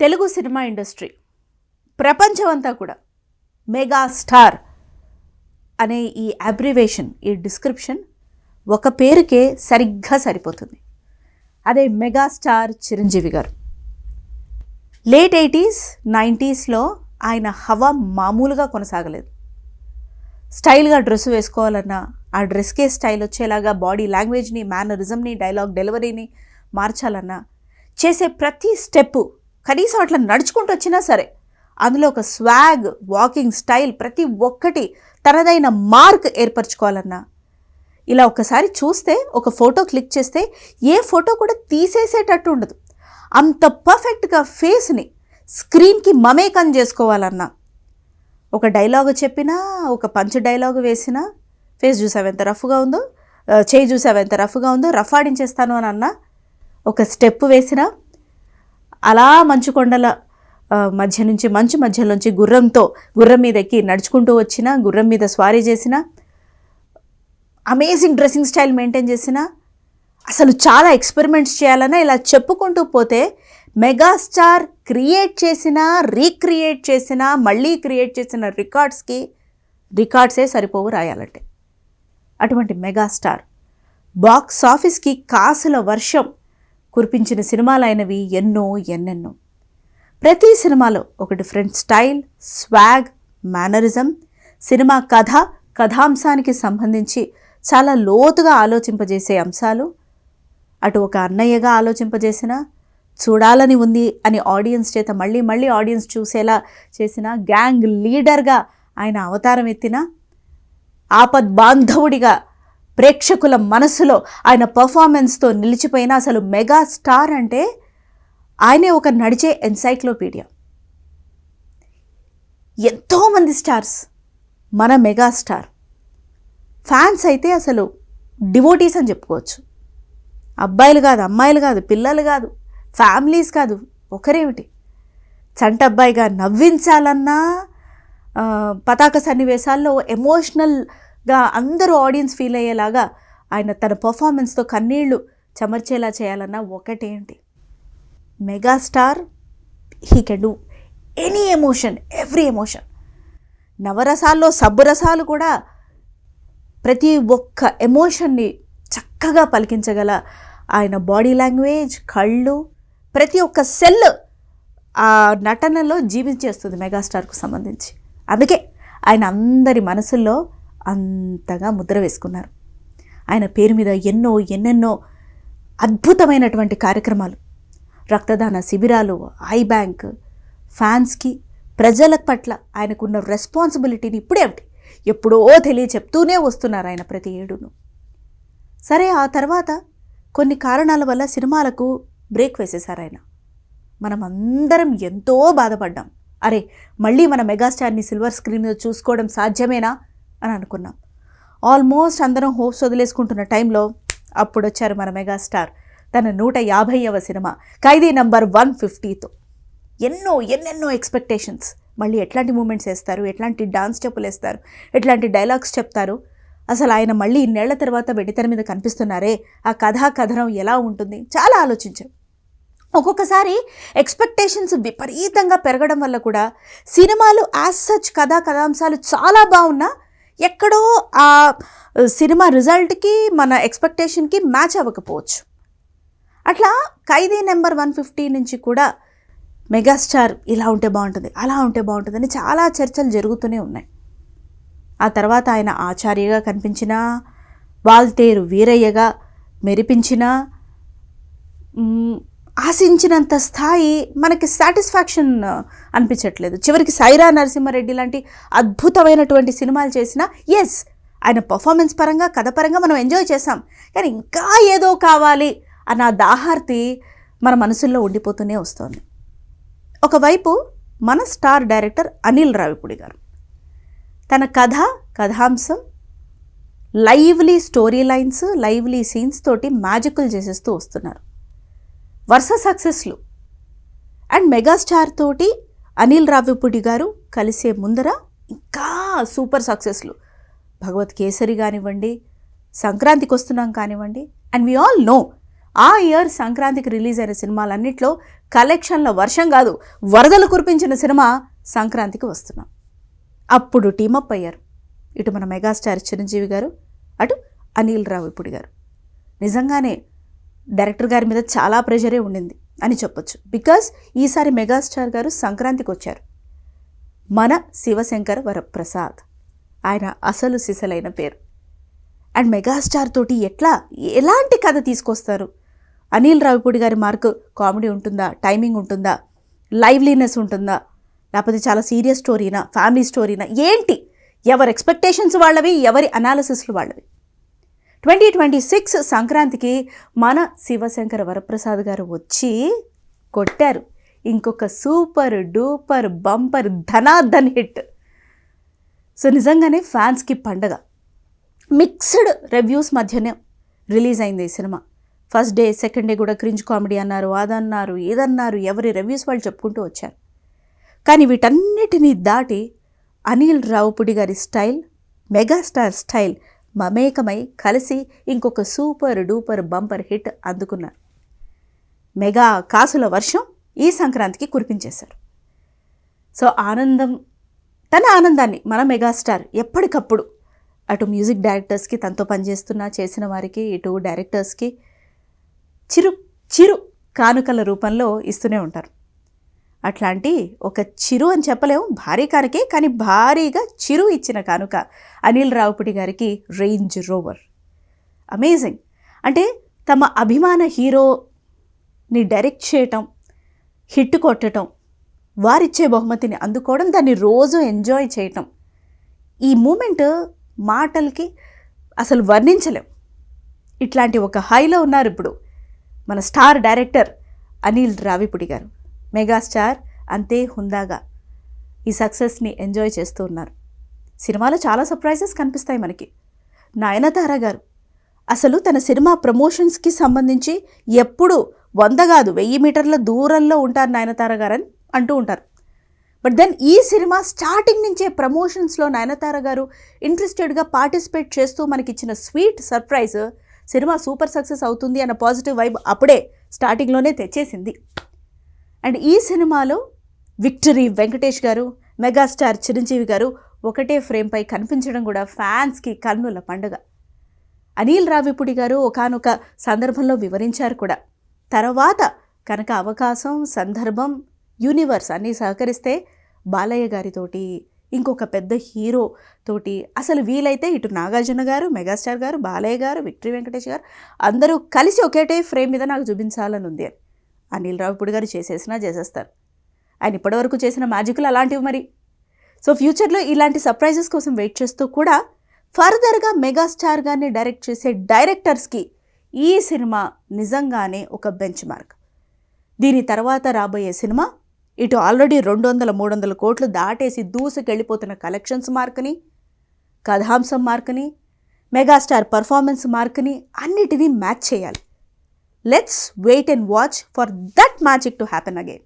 Telugu cinema industry ప్రపంచమంతా కూడా megastar అనే ఈ అబ్రివేషన్, ఈ డిస్క్రిప్షన్ ఒక పేరుకే సరిగ్గా సరిపోతుంది. అదే మెగాస్టార్ చిరంజీవి గారు. లేట్ 80s, 90sలో ఆయన హవా మామూలుగా కొనసాగలేదు. స్టైల్గా డ్రెస్ వేసుకోవాలన్నా, ఆ డ్రెస్కే స్టైల్ వచ్చేలాగా బాడీ లాంగ్వేజ్ని, మేనరిజంని, డైలాగ్ డెలివరీని మార్చాలన్నా, చేసే ప్రతి స్టెప్పు కనీసం అట్లా నడుచుకుంటూ వచ్చినా సరే అందులో ఒక స్వాగ్, వాకింగ్ స్టైల్, ప్రతి ఒక్కటి తనదైన మార్క్ ఏర్పరచుకోవాలన్నా, ఇలా ఒకసారి చూస్తే, ఒక ఫోటో క్లిక్ చేస్తే ఏ ఫోటో కూడా తీసేసేటట్టు ఉండదు. అంత పర్ఫెక్ట్గా ఫేస్ని స్క్రీన్కి మమేకం చేసుకోవాలన్నా, ఒక డైలాగ్ చెప్పినా, ఒక పంచ్ డైలాగ్ వేసినా, ఫేస్ చూసావు ఎంత రఫ్గా ఉందో, చేయి చూసావు ఎంత రఫ్గా ఉందో, రఫ్ ఆడించేస్తాను అని అన్నా, ఒక స్టెప్ వేసినా, అలా మంచు కొండల మధ్య నుంచి, మంచు మధ్యలోంచి గుర్రం మీద ఎక్కి నడుచుకుంటూ వచ్చినా, గుర్రం మీద స్వారీ చేసినా, అమేజింగ్ డ్రెస్సింగ్ స్టైల్ మెయింటైన్ చేసినా, అసలు చాలా ఎక్స్పెరిమెంట్స్ చేయాలన్నా ఇలా చెప్పుకుంటూ పోతే మెగాస్టార్ క్రియేట్ చేసిన, రీక్రియేట్ చేసిన, మళ్ళీ క్రియేట్ చేసిన రికార్డ్సే సరిపోవు రాయాలంటే. అటువంటి మెగాస్టార్ బాక్స్ ఆఫీస్కి కాసుల వర్షం కురిపించిన సినిమాలైనవి ఎన్నెన్నో. ప్రతి సినిమాలో ఒక different style, swag, mannerism, cinema కథాంశానికి సంబంధించి చాలా లోతుగా ఆలోచింపజేసే అంశాలు, అటు ఒక అన్నయ్యగా ఆలోచింపజేసిన, చూడాలని ఉంది అని ఆడియన్స్ చేత మళ్ళీ ఆడియన్స్ చూసేలా చేసిన, గ్యాంగ్ లీడర్గా ఆయన అవతారం ఎత్తిన, ఆపద్ బాంధవుడిగా ప్రేక్షకుల మనసులో ఆయన పర్ఫార్మెన్స్తో నిలిచిపోయిన, అసలు మెగాస్టార్ అంటే ఆయనే ఒక నడిచే ఎన్సైక్లోపీడియా. ఎంతోమంది స్టార్స్ మన మెగాస్టార్ ఫ్యాన్స్ అయితే అసలు డివోటీస్ అని చెప్పుకోవచ్చు. అబ్బాయిలు కాదు, అమ్మాయిలు కాదు, పిల్లలు కాదు, ఫ్యామిలీస్ కాదు, ఒకరేమిటి చంటబ్బాయిగా నవ్వించాలన్నా, పతాక సన్నివేశాల్లో ఎమోషనల్గా అందరూ ఆడియన్స్ ఫీల్ అయ్యేలాగా ఆయన తన పర్ఫార్మెన్స్తో కన్నీళ్లు చెమర్చేలా చేయాలన్నా ఒకటేంటి, megastar he can do any emotion, every emotion. నవరసాల్లో సబ్బురసాలు కూడా ప్రతి ఒక్క ఎమోషన్ని చక్కగా పలికించగల ఆయన బాడీ లాంగ్వేజ్, కళ్ళు, ప్రతి ఒక్క సెల్ ఆ నటనలో జీవించేస్తుంది మెగాస్టార్కు సంబంధించి. అందుకే ఆయన అందరి మనసుల్లో అంతగా ముద్ర వేసుకున్నారు. ఆయన పేరు మీద ఎన్నెన్నో అద్భుతమైనటువంటి కార్యక్రమాలు, రక్తదాన శిబిరాలు, ఐ బ్యాంక్, ఫ్యాన్స్కి, ప్రజల పట్ల ఆయనకున్న రెస్పాన్సిబిలిటీని ఎప్పుడో చెప్తూనే వస్తున్నారు ఆయన ప్రతి ఏడును. సరే, ఆ తర్వాత కొన్ని కారణాల వల్ల సినిమాలకు బ్రేక్ వేసేశారు ఆయన. మనం అందరం ఎంతో బాధపడ్డాం. అరే, మళ్ళీ మన మెగాస్టార్ని సిల్వర్ స్క్రీన్ మీద చూసుకోవడం సాధ్యమేనా అని అనుకున్నాం. ఆల్మోస్ట్ అందరం హోప్స్ వదిలేసుకుంటున్న టైంలో అప్పుడు వచ్చారు మన మెగాస్టార్ తన 150వ సినిమా ఖైదీ నంబర్ 150తో. ఎన్నెన్నో ఎక్స్పెక్టేషన్స్. మళ్ళీ ఎట్లాంటి మూమెంట్స్ వేస్తారు, ఎట్లాంటి డాన్స్ స్టెప్పులు వేస్తారు, ఎట్లాంటి డైలాగ్స్ చెప్తారు, అసలు ఆయన మళ్ళీ ఇన్నేళ్ల తర్వాత వెండితెర మీద కనిపిస్తున్నారే, ఆ కథనం ఎలా ఉంటుంది, చాలా ఆలోచించాం. ఒక్కొక్కసారి ఎక్స్పెక్టేషన్స్ విపరీతంగా పెరగడం వల్ల కూడా సినిమాలు యాజ్ సచ్ కథాంశాలు చాలా బాగున్నా ఎక్కడో ఆ సినిమా రిజల్ట్కి, మన ఎక్స్పెక్టేషన్కి మ్యాచ్ అవ్వకపోవచ్చు. అట్లా ఖైదీ నెంబర్ 150 నుంచి కూడా మెగాస్టార్ ఇలా ఉంటే బాగుంటుంది, అలా ఉంటే బాగుంటుంది అని చాలా చర్చలు జరుగుతూనే ఉన్నాయి. ఆ తర్వాత ఆయన ఆచార్యగా కనిపించిన, వాల్తేరు వీరయ్యగా మెరిపించిన, ఆశించినంత స్థాయి మనకి సాటిస్ఫాక్షన్ అనిపించట్లేదు. చివరికి సైరా నరసింహారెడ్డి లాంటి అద్భుతమైనటువంటి సినిమాలు చేసిన, ఎస్ ఆయన పర్ఫార్మెన్స్ పరంగా, కథ పరంగా మనం ఎంజాయ్ చేసాం, కానీ ఇంకా ఏదో కావాలి అన్న దాహార్తి మన మనసుల్లో ఉండిపోతూనే వస్తుంది. ఒకవైపు మన స్టార్ డైరెక్టర్ అనిల్ రావిపూడి గారు తన కథాంశం, lively story lines, lively scenes తోటి మ్యాజికల్ చేసేస్తూ వస్తున్నారు. వరుస సక్సెస్లు. అండ్ మెగాస్టార్ తోటి అనిల్ రావిపూడి గారు కలిసే ముందర ఇంకా సూపర్ సక్సెస్లు. భగవత్ కేసరి కానివ్వండి, సంక్రాంతికి వస్తున్నాం కానివ్వండి. అండ్ వీ ఆల్ నో ఆ ఇయర్ సంక్రాంతికి రిలీజ్ అయిన సినిమాలన్నింటిలో కలెక్షన్ల వర్షం కాదు, వరదలు కురిపించిన సినిమా సంక్రాంతికి వస్తున్నాం. అప్పుడు టీమప్ అయ్యారు ఇటు మన మెగాస్టార్ చిరంజీవి గారు, అటు అనిల్ రావిపూడి గారు. నిజంగానే డైరెక్టర్ గారి మీద చాలా ప్రెషరే ఉండింది అని చెప్పొచ్చు. బికాస్ ఈసారి మెగాస్టార్ గారు సంక్రాంతికి వచ్చారు. మన శివశంకర వరప్రసాద్, ఆయన అసలు సిసలైన పేరు. అండ్ మెగాస్టార్ తోటి ఎలాంటి కథ తీసుకొస్తారు? అనిల్ రావిపూడి గారి మార్కు కామెడీ ఉంటుందా, టైమింగ్ ఉంటుందా, లైవ్లీనెస్ ఉంటుందా, లేకపోతే చాలా సీరియస్ స్టోరీనా, ఫ్యామిలీ స్టోరీనా, ఏంటి? ఎవరి ఎక్స్పెక్టేషన్స్ వాళ్ళవి, ఎవరి అనాలిసిస్లు వాళ్ళవి. 2026 సంక్రాంతికి మన శివశంకర వరప్రసాద్ గారు వచ్చి కొట్టారు ఇంకొక సూపర్ డూపర్ బంపర్ ధనాధన్ హిట్. సో నిజంగానే ఫ్యాన్స్కి పండగ. మిక్స్డ్ రివ్యూస్ మధ్యనే రిలీజ్ అయింది ఈ cinema. First day, second day కూడా క్రింజ్ కామెడీ అన్నారు, అదన్నారు, ఏదన్నారు, ఎవరి రివ్యూస్ వాళ్ళు చెప్పుకుంటూ వచ్చారు. కానీ వీటన్నిటినీ దాటి అనిల్ రావిపూడి గారి స్టైల్, మెగాస్టార్ స్టైల్ మమేకమై కలిసి ఇంకొక సూపర్ డూపర్ బంపర్ హిట్ అందుకున్నారు. మెగా కాసుల వర్షం ఈ సంక్రాంతికి కురిపించేశారు. సో తన ఆనందాన్ని మన మెగాస్టార్ ఎప్పటికప్పుడు అటు మ్యూజిక్ డైరెక్టర్స్కి, తనతో పనిచేస్తున్న చేసిన వారికి, ఇటు డైరెక్టర్స్కి చిరు కానుకల రూపంలో ఇస్తూనే ఉంటారు. అట్లాంటి ఒక చిరు అని చెప్పలేము, భారీ కానుకే, కానీ భారీగా చిరు ఇచ్చిన కానుక అనిల్ రావిపూడి గారికి రేంజ్ రోవర్. అమేజింగ్. అంటే తమ అభిమాన హీరోని డైరెక్ట్ చేయటం, హిట్ కొట్టడం, వారిచ్చే బహుమతిని అందుకోవడం, దాన్ని రోజు ఎంజాయ్ చేయటం, ఈ మూమెంట్ మాటలకి అసలు వర్ణించలేం. ఇట్లాంటి ఒక హైలో ఉన్నారు ఇప్పుడు మన స్టార్ డైరెక్టర్ అనిల్ రావిపూడి గారు. మెగాస్టార్ అంతే హుందాగా ఈ సక్సెస్ని ఎంజాయ్ చేస్తూ ఉన్నారు. సినిమాలో చాలా సర్ప్రైజెస్ కనిపిస్తాయి మనకి. నయనతార గారు అసలు తన సినిమా ప్రమోషన్స్కి సంబంధించి ఎప్పుడు 100 కాదు 1000 మీటర్ల దూరంలో ఉంటారు నయనతార గారు అని అంటూ ఉంటారు. బట్ దెన్ ఈ సినిమా స్టార్టింగ్ నుంచే ప్రమోషన్స్లో నయనతార గారు ఇంట్రెస్టెడ్గా పార్టిసిపేట్ చేస్తూ మనకి ఇచ్చిన sweet surprise cinema super success అవుతుంది అన్న పాజిటివ్ వైబ్ అప్పుడే స్టార్టింగ్లోనే తెచ్చేసింది. అండ్ ఈ సినిమాలో విక్టరీ వెంకటేష్ గారు, మెగాస్టార్ చిరంజీవి గారు ఒకటే ఫ్రేమ్పై కనిపించడం కూడా ఫ్యాన్స్కి కన్నుల పండుగ. అనిల్ రావిపూడి గారు ఒకానొక సందర్భంలో వివరించారు కూడా, తర్వాత కనుక అవకాశం, సందర్భం, యూనివర్స్ అన్నీ సహకరిస్తే బాలయ్య గారితోటి, ఇంకొక పెద్ద హీరో తోటి, అసలు వీలైతే ఇటు నాగార్జున గారు, మెగాస్టార్ గారు, బాలయ్య గారు, విక్టరీ వెంకటేష్ గారు అందరూ కలిసి ఒకేటే ఫ్రేమ్ మీద నాకు చూపించాలని ఉంది అని అనిల్ రావిపూడి గారు చేసేస్తారు. ఆయన ఇప్పటివరకు చేసిన మ్యాజిక్లు అలాంటివి మరి. సో ఫ్యూచర్లో ఇలాంటి సర్ప్రైజెస్ కోసం వెయిట్ చేస్తూ కూడా ఫర్దర్గా మెగాస్టార్ గారిని డైరెక్ట్ చేసే డైరెక్టర్స్కి ఈ సినిమా నిజంగానే ఒక బెంచ్ మార్క్. దీని తర్వాత రాబోయే సినిమా ఇటు ఆల్రెడీ 200-300 కోట్లు దాటేసి దూసుకెళ్ళిపోతున్న కలెక్షన్స్ మార్క్ని, కథాంశం మార్క్ని, మెగాస్టార్ పర్ఫార్మెన్స్ మార్క్ని అన్నిటినీ మ్యాచ్ చేయాలి. Let's wait and watch for that magic to happen again.